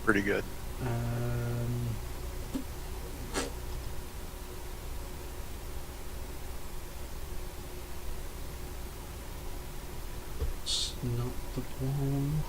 pretty good. It's not the one.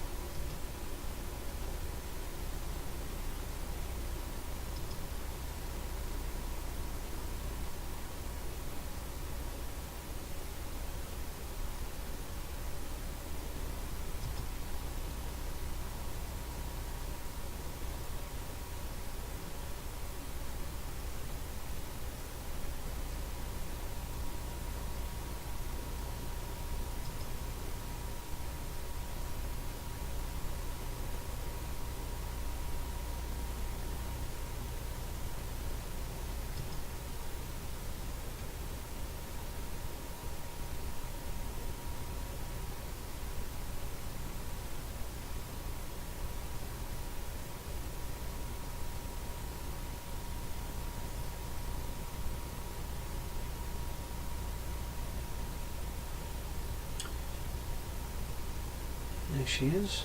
There she is.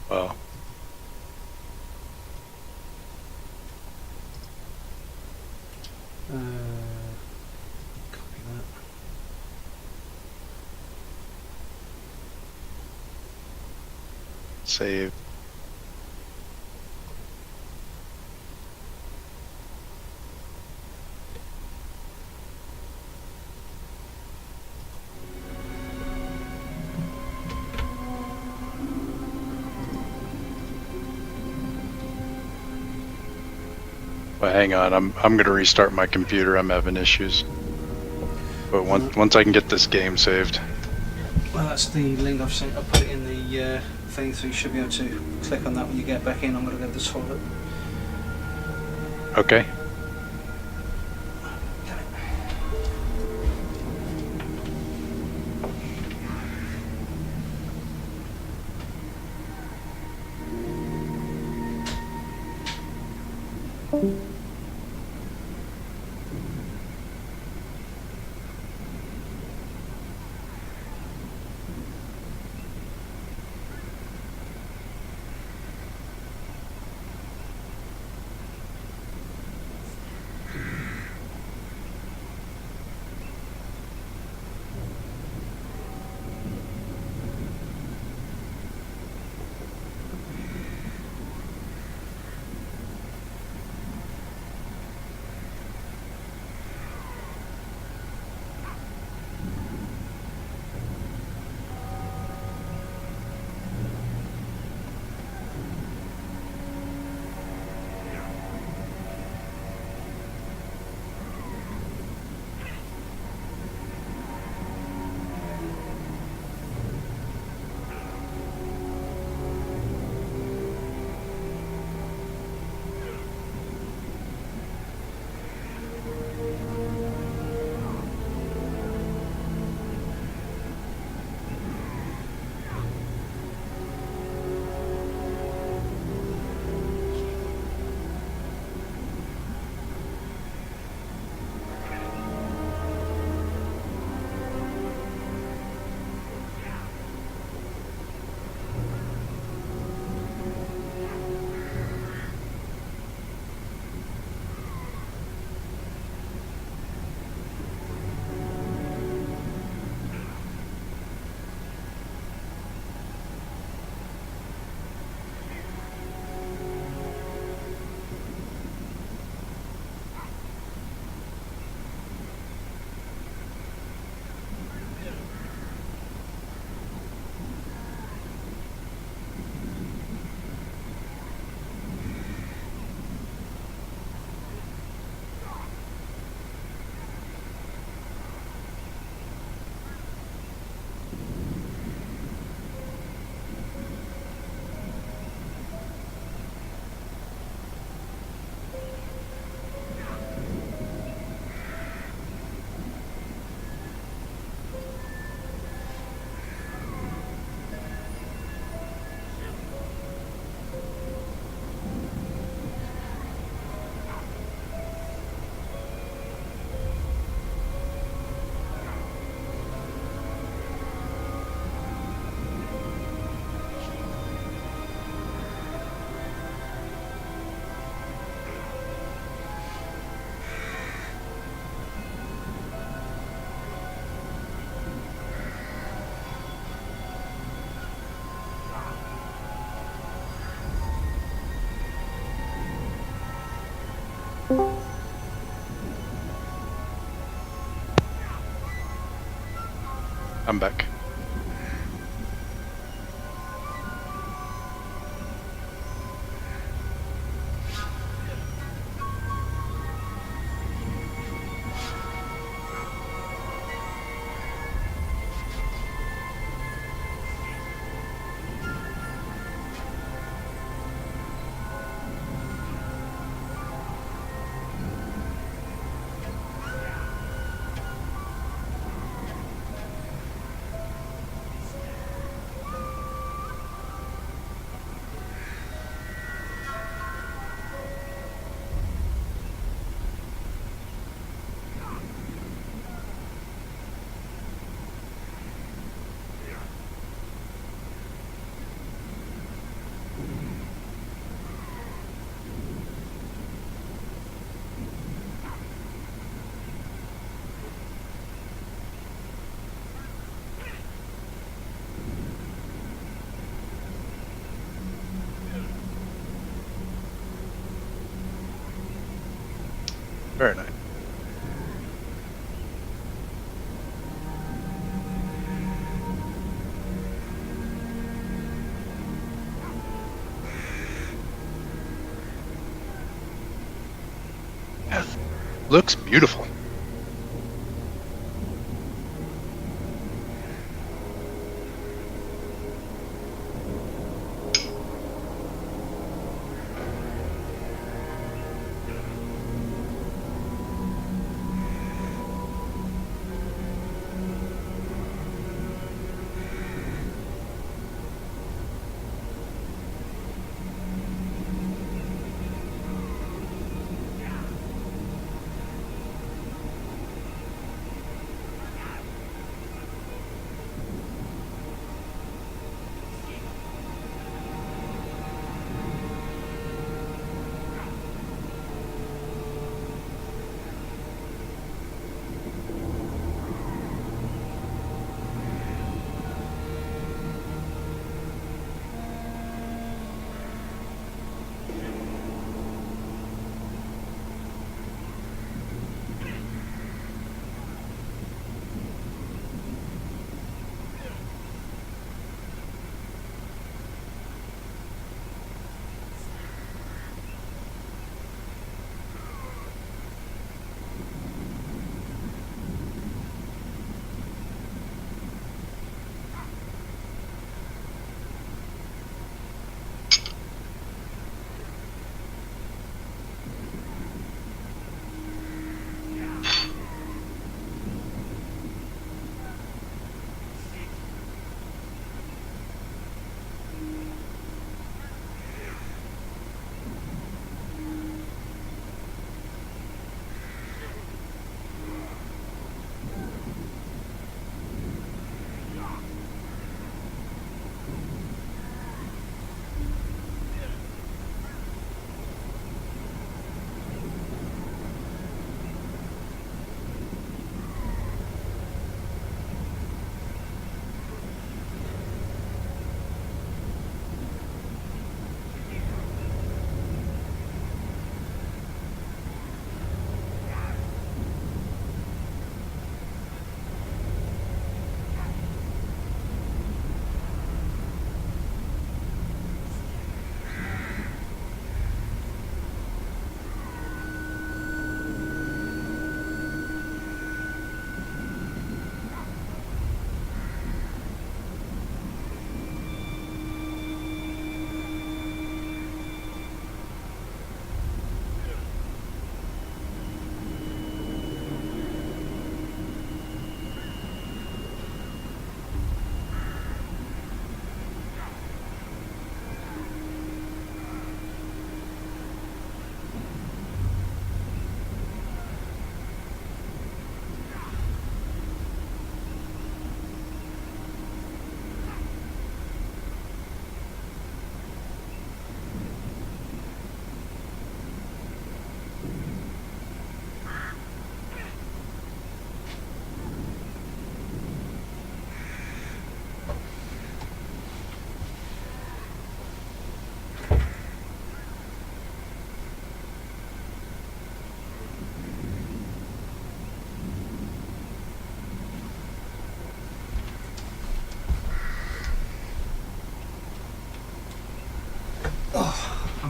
Well, Copy that. save. But hang on, I'm gonna restart my computer. I'm having issues. But once I can get this game saved. Well, that's the link I've sent. I'll put it in the thing, so you should be able to click on that when you get back in. I'm going to go to the toilet. Okay. I'm back. Very nice. Yes. Looks beautiful.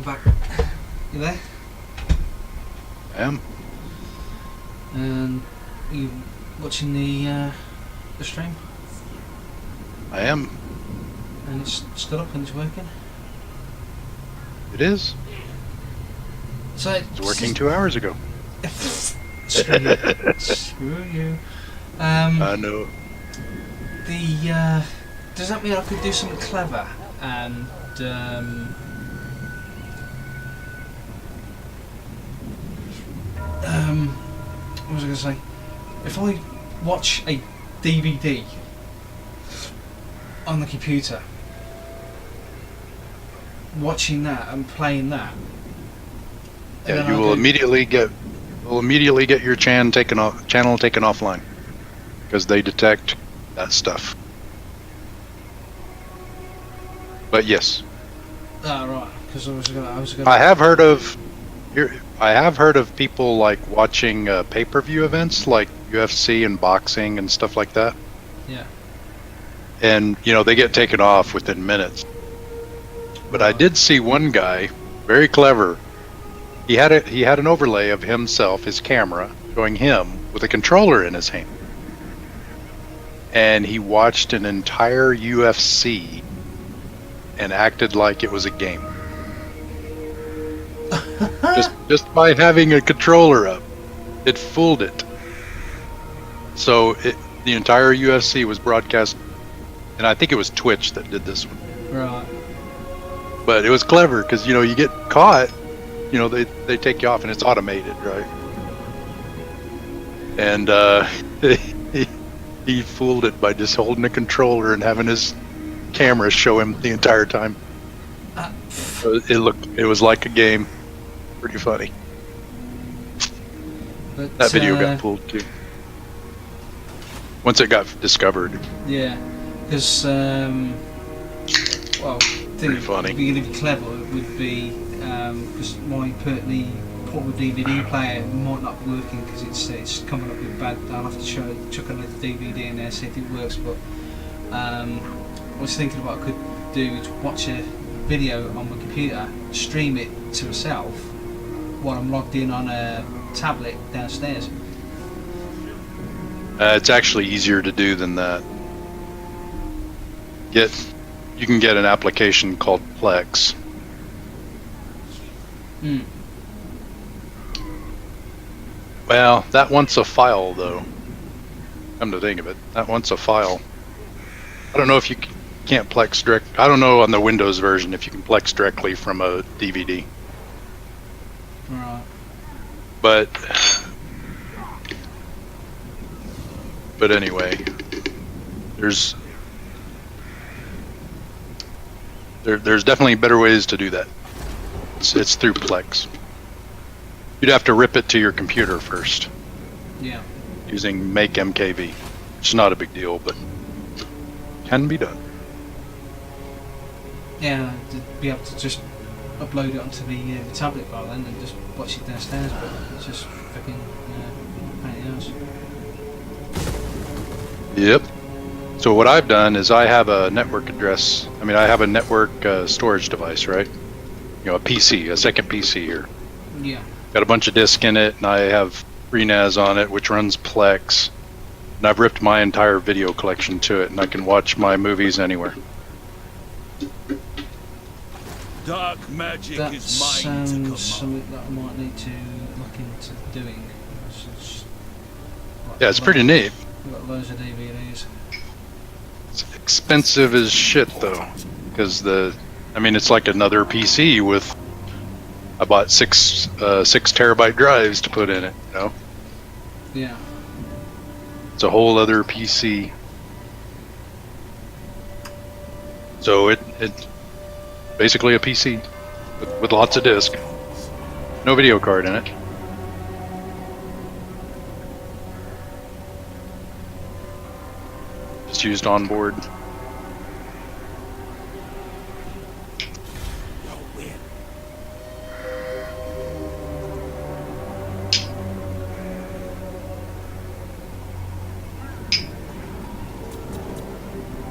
back. You there? I am. And you watching the stream? I am. And it's still up and it's working? It is. So It's working 2 hours ago. Screw you. Screw you. I know. Does that mean I could do something clever and what was I going to say? If I watch a DVD on the computer, watching that and playing that, and Yeah, then you I'll will go- immediately get your channel taken offline because they detect that stuff. But yes, Ah, right. Because I was gonna. I have heard of people like watching pay-per-view events like UFC and boxing and stuff like that. Yeah. And they get taken off within minutes. But I did see one guy, very clever. He had an overlay of himself, his camera, showing him with a controller in his hand, and he watched an entire UFC and acted like it was a game. just by having a controller up, it fooled it. So the entire UFC was broadcast, and I think it was Twitch that did this one. Right. But it was clever because you get caught, they take you off and it's automated, right? And he fooled it by just holding a controller and having his camera show him the entire time. So it was like a game. Pretty funny. But, That video got pulled too. Once it got discovered. Yeah, because well, Pretty funny. If you're going to be clever, it would be because my portable DVD player might not be working because it's coming up with bad. I'll have to chuck another DVD in there see if it works. But I was thinking what I could do is watch a video on my computer, stream it to myself while I'm logged in on a tablet downstairs. It's actually easier to do than that. You can get an application called Plex. Hmm. Well, that wants a file though. Come to think of it, that wants a file. I don't know if you can't Plex direct. I don't know on the Windows version if you can Plex directly from a DVD. Right. But anyway, there's definitely better ways to do that. It's through Plex. You'd have to rip it to your computer first. Yeah. Using Make MKV. It's not a big deal, but can be done. Yeah, to be able to just upload it onto the tablet file then and just watch it downstairs, but it's just fucking pain in the ass. Yep. So what I've done is I have a network address. I have a network storage device, right? A PC, a second PC here. Yeah. Got a bunch of disk in it, and I have FreeNAS on it, which runs Plex. And I've ripped my entire video collection to it, and I can watch my movies anywhere. Dark magic That is mine to sounds come something that I might need to look into doing. Yeah, it's pretty neat. We've got loads of DVDs. It's expensive as shit though, because it's like another PC with. I bought 6 terabyte drives to put in it. Yeah. It's a whole other PC. So it's basically a PC with lots of disk. No video card in it. Just used on board.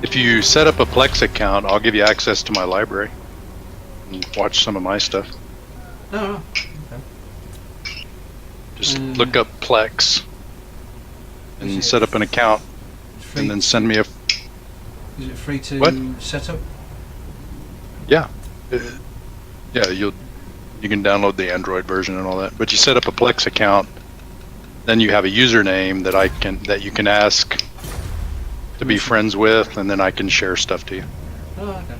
If you set up a Plex account, I'll give you access to my library and watch some of my stuff. Oh, okay. Just look up Plex and set up an account, Free, and then send me a. is it free to What? set up? Yeah, yeah. You can download the Android version and all that. But you set up a Plex account, then you have a username that you can ask to be friends with, and then I can share stuff to you. Oh, okay.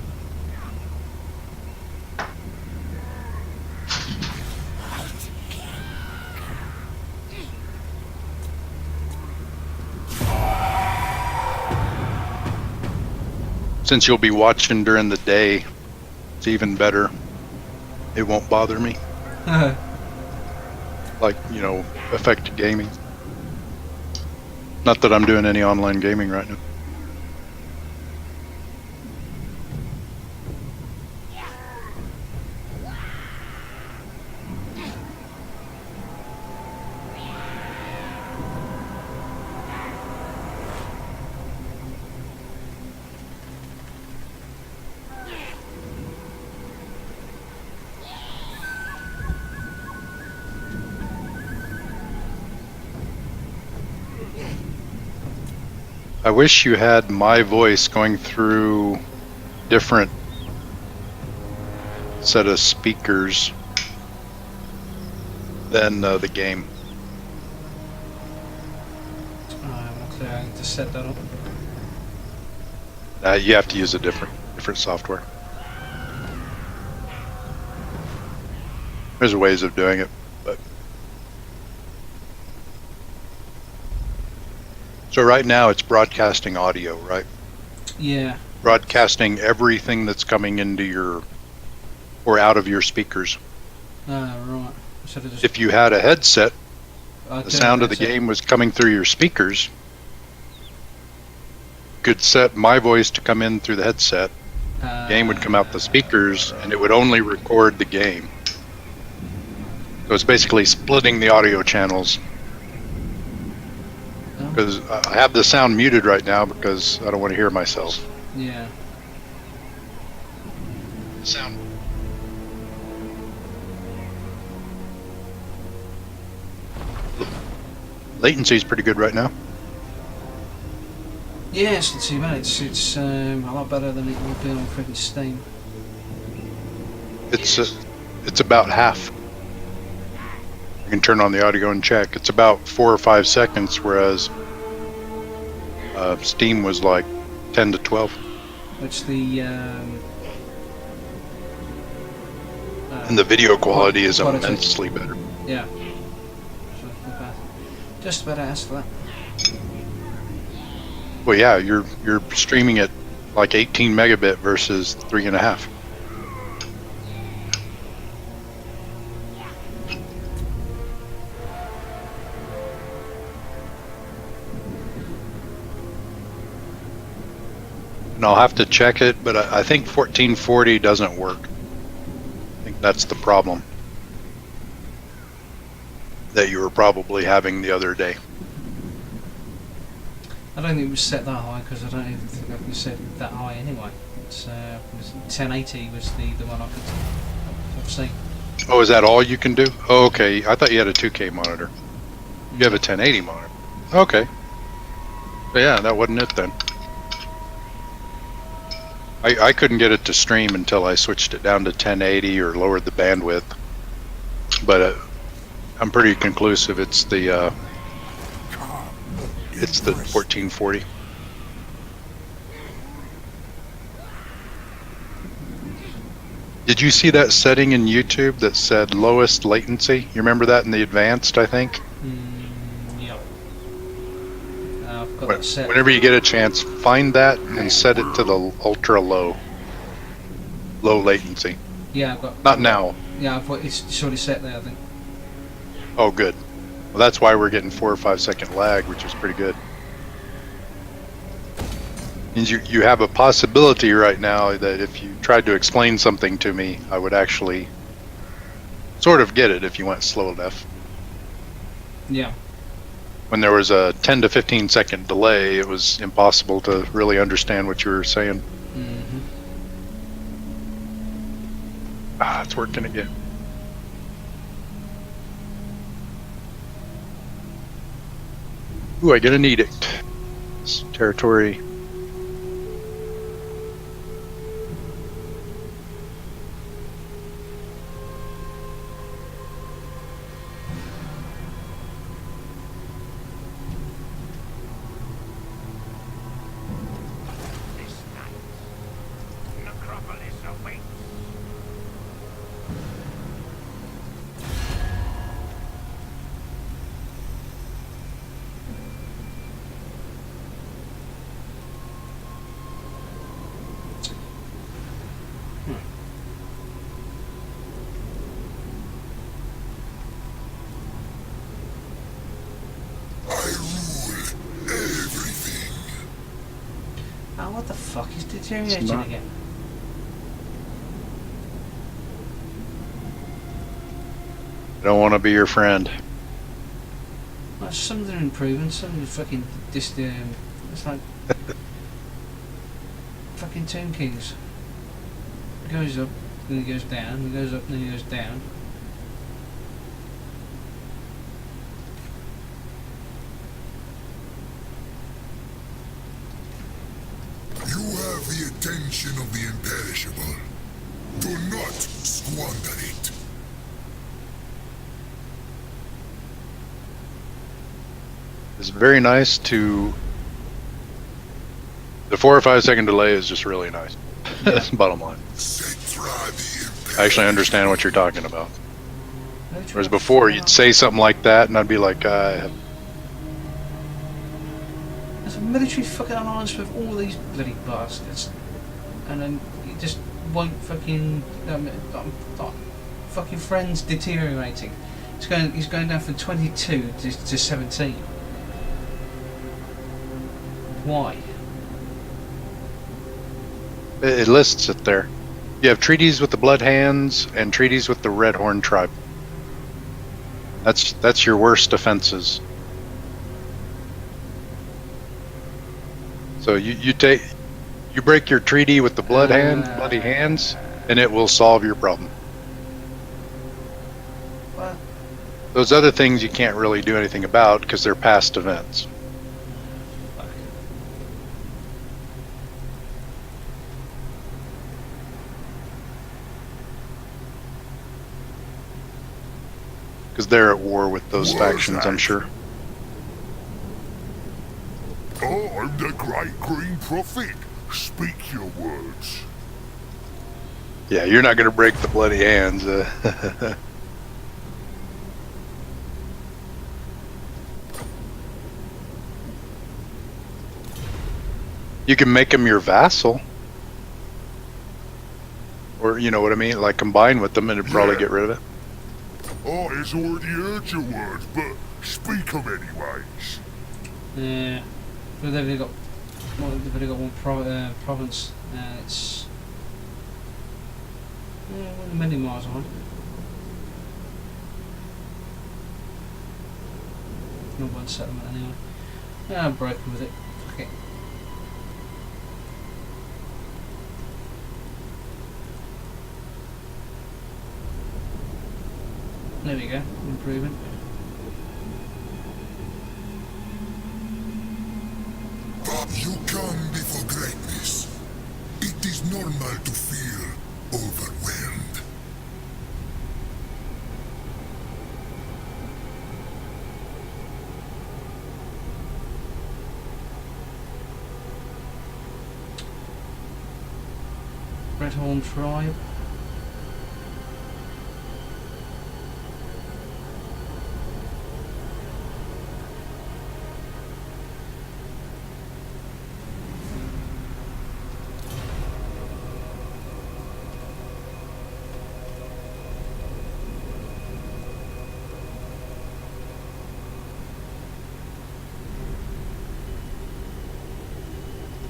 Since you'll be watching during the day, it's even better. It won't bother me. Like, affect gaming. Not that I'm doing any online gaming right now. I wish you had my voice going through different set of speakers than the game. Okay, I need to set that up. You have to use a different software. There's ways of doing it, but so right now it's broadcasting audio, right? Yeah. Broadcasting everything that's coming into or out of your speakers. Right. So just, If you had a headset, I the sound of the game was coming through your speakers. You could set my voice to come in through the headset. The game would come out the speakers, and it would only record the game. So it's basically splitting the audio channels. Because I have the sound muted right now because I don't want to hear myself. Yeah. Sound. Latency Latency is pretty good right now. Yeah, it's not too bad. It's a lot better than it would be on freaking Steam. It's about half. You can turn on the audio and check. It's about 4 or 5 seconds, whereas Steam was like 10 to 12. It's the And the video quality is quality. immensely better. Yeah. Just about asked for that. Well, yeah, you're streaming at like 18 megabit versus 3.5. And I'll have to check it, but I think 1440 doesn't work. I think that's the problem that you were probably having the other day. I don't think it was set that high because I don't even think I can set it that high anyway. It's 1080 was the one I could see. Oh, is that all you can do? Oh, okay. I thought you had a 2K monitor. You have a 1080 monitor. Okay. So yeah, that wasn't it then. I couldn't get it to stream until I switched it down to 1080 or lowered the bandwidth. But I'm pretty conclusive it's the 1440. Did you see that setting in YouTube that said lowest latency? You remember that in the advanced, I think? Yeah. I've got that set. Whenever you get a chance, find that and set it to the ultra low latency. Yeah, I've got. Not now. Yeah, it's already set there, I think. Oh, good. Well, that's why we're getting 4 or 5 second lag, which is pretty good. Means you have a possibility right now that if you tried to explain something to me, I would actually sort of get it if you went slow enough. Yeah. When there was a 10 to 15 second delay, it was impossible to really understand what you were saying. Mm-hmm. It's working again. Ooh, I get an edict. This territory. This night, Necropolis awaits. Oh, what the fuck? He's deteriorating not- again. I don't want to be your friend. Well, some of them are improving, some of them are fucking just, it's like fucking Tomb Kings. It goes up, then it goes down, it goes up, then it goes down. You have the attention of the imperishable. Do not squander it. It's very nice to. The 4 or 5 second delay is just really nice. That's the bottom line. Cetra the I actually understand what you're talking about. Military Whereas before, you'd say something like that, and I'd be like, There's a military fucking alliance with all these bloody bastards, and then you just won't fucking. Fucking friends deteriorating. He's going down from 22 to 17. Why? it lists it there. You have treaties with the Blood Hands and treaties with the Red Horn tribe. That's your worst offenses. So you break your treaty with the Bloody Hands, and it will solve your problem. Well, Those other things you can't really do anything about because they're past events. fuck. Because they're at war with those War factions, I'm zone. sure. Oh, I'm the Great Green Prophet. Speak your words. Yeah, you're not going to break the Bloody Hands. You can make him your vassal. Or, you know what I mean? Like, combine with them and it'd probably Yeah. get rid of it. Oh, he's already heard your words, but speak 'em anyways. Yeah, but they've only got one province. It's many miles away. Not one settlement anyway. Yeah, I'm broken with it. Fuck it. There we go, improving. You come before greatness. It is normal to feel overwhelmed. Redhorn tribe.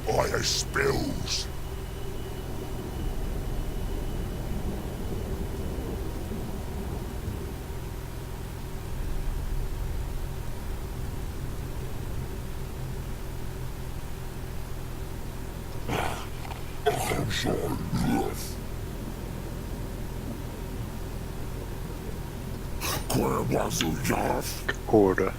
Fire spills. I'm sorry, yes. Kłęba Zujaf. Order.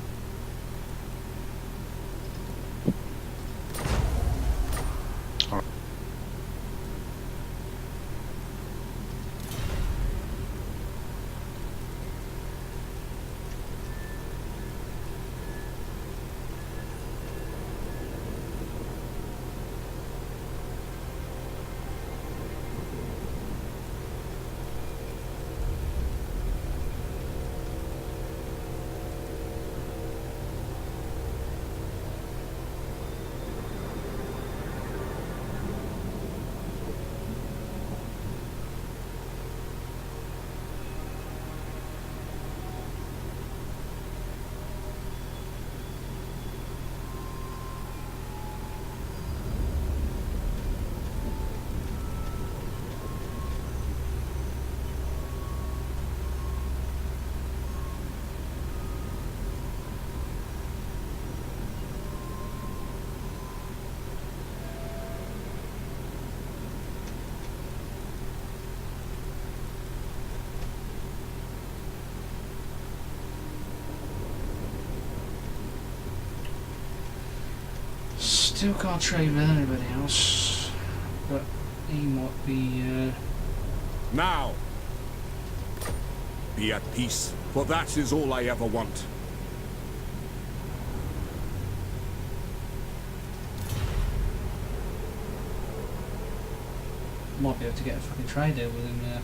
Still can't trade with anybody else, but he might be. Now, be at peace, for that is all I ever want. Might be able to get a fucking trade deal with him there.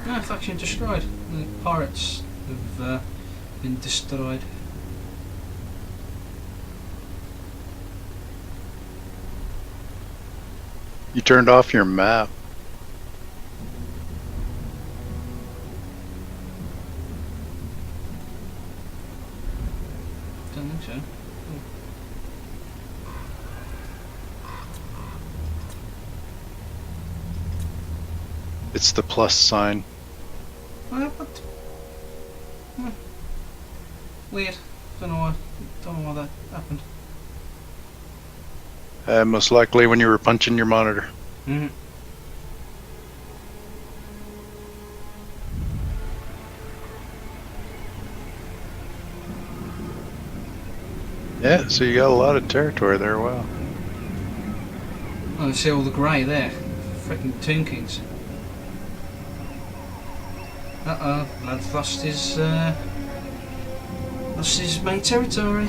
No, faction destroyed. The pirates have been destroyed. You turned off your map. Don't think so. It's the plus sign. What? Weird. Don't know why that happened. Most likely when you were punching your monitor. Mm-hmm. Yeah, so you got a lot of territory there. Wow. Oh, see all the grey there. Freaking Tomb Kings. Uh-oh, lad's lost his main territory.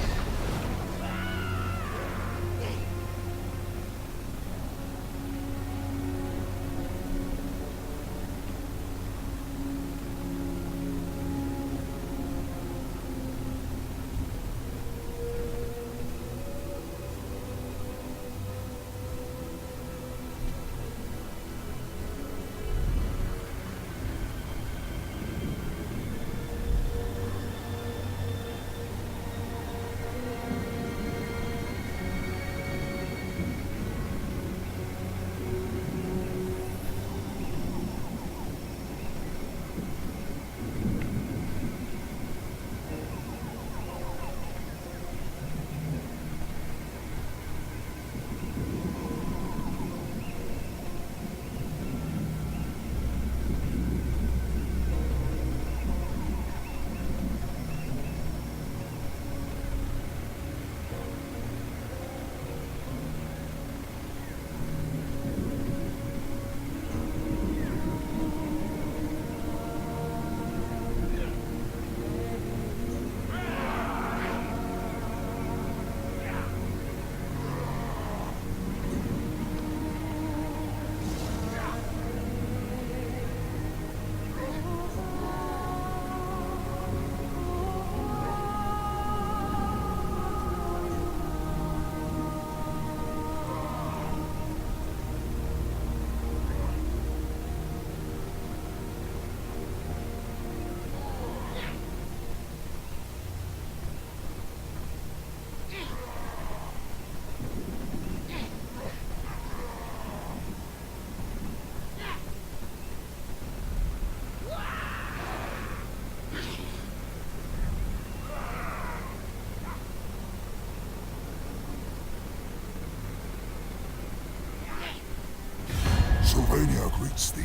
Pioneer greets thee,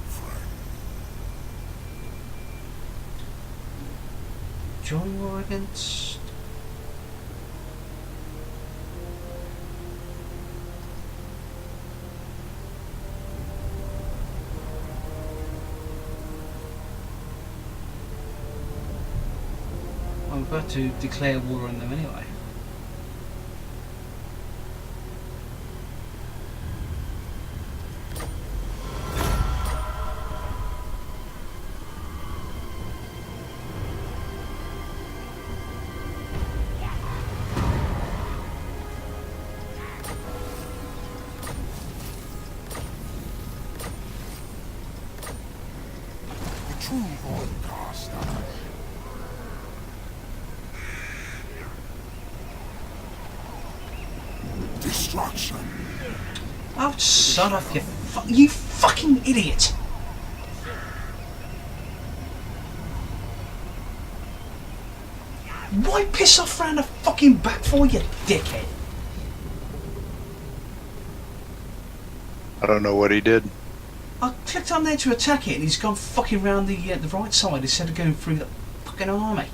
friend. Join war against. I'm about to declare war on them anyway. The true Vorcaster. Destruction. Oh, son of you fucking idiot! Why piss off round the fucking back for, you dickhead? I don't know what he did. I clicked on there to attack it and he's gone fucking round the right side instead of going through the fucking army.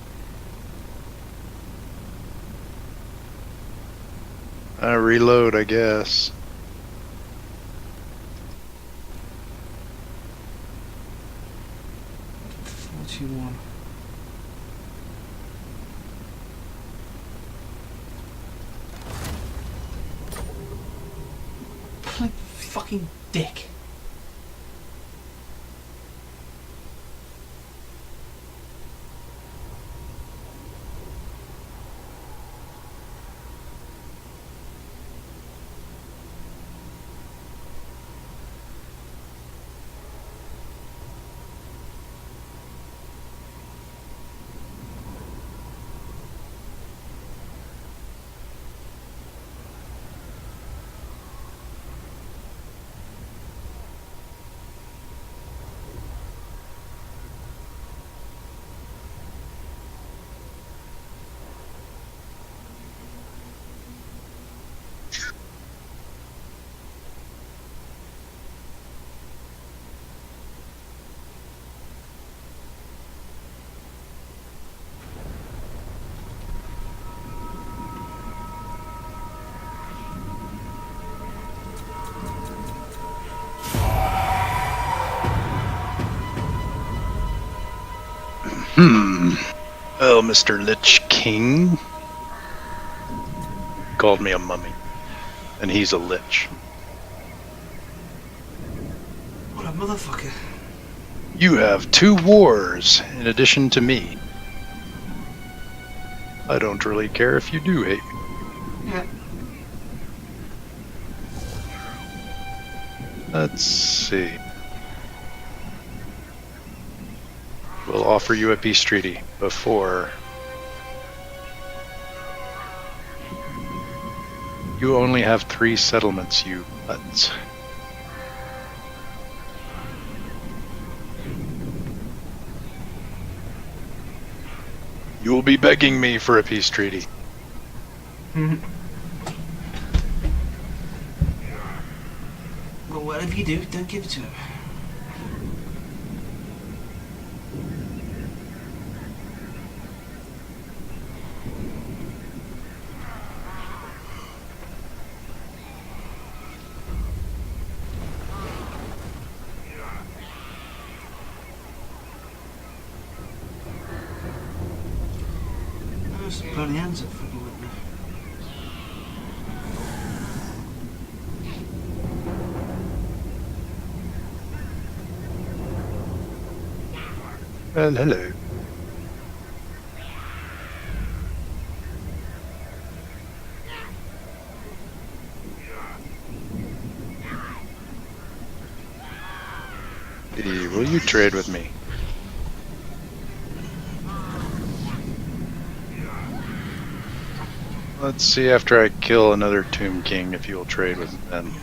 I reload, I guess. One. Fucking dick. Well, Mr. Lich King called me a mummy, and he's a lich. What a motherfucker. You have 2 wars in addition to me. I don't really care if you do hate me. Yeah. Let's see. We'll offer you a peace treaty before. You only have 3 settlements, you butts. You will be begging me for a peace treaty. Well, whatever you do, don't give it to him. There's bloody hands up fucking with me. Well, hello. Hey, will you trade with me? Let's see after I kill another Tomb King if you'll trade with me then.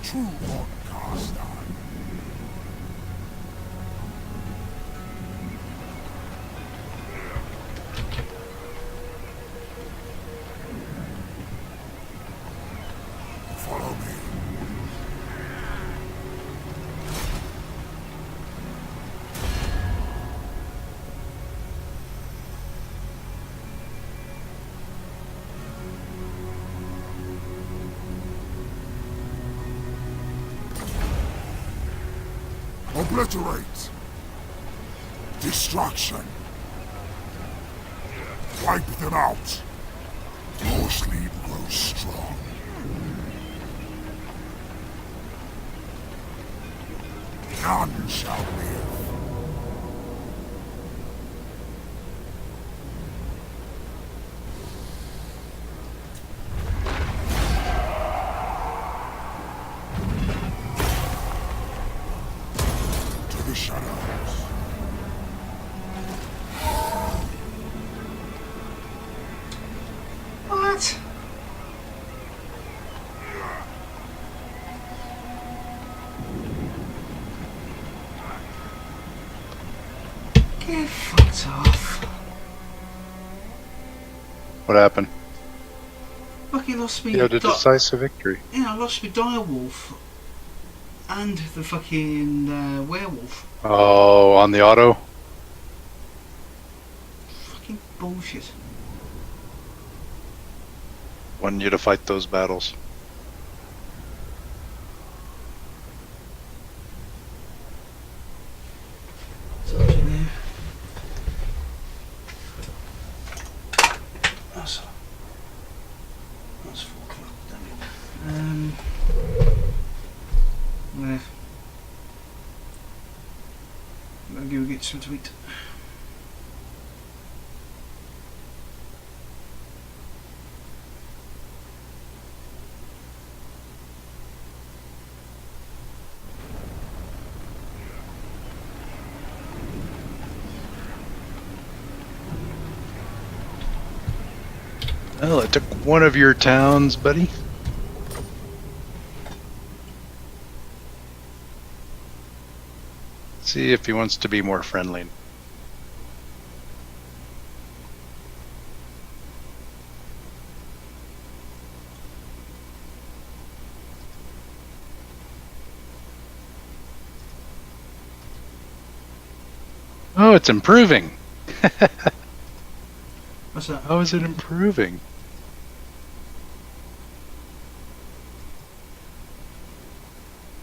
True on cast iron. Follow me. Obliterate. Destruction. Wipe them out. Your sleep grows strong. None shall live. To the shadows. What? Get fucked off. What happened? Fucking lost me. You had a decisive victory. Yeah, I lost me direwolf and the fucking werewolf. Oh, on the auto? Fucking bullshit. Wanting you to fight those battles. Told you there. That's 4 o'clock, damn it. Yeah. I'm gonna go get something to eat. Well, I took one of your towns, buddy. See if he wants to be more friendly. Oh, it's improving. What's that? How is it improving?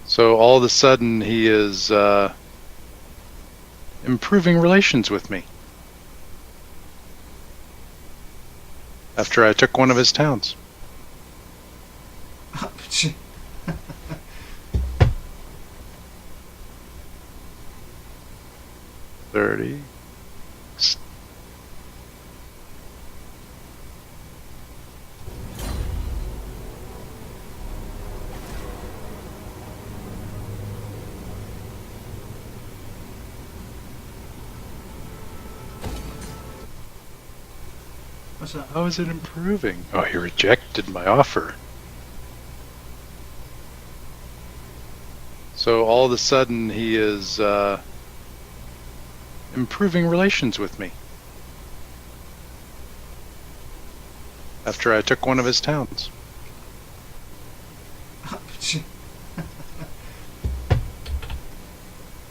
So all of a sudden he is improving relations with me. After I took one of his towns. 30. What's that? How is it improving? Oh, he rejected my offer. So all of a sudden he is improving relations with me. After I took one of his towns.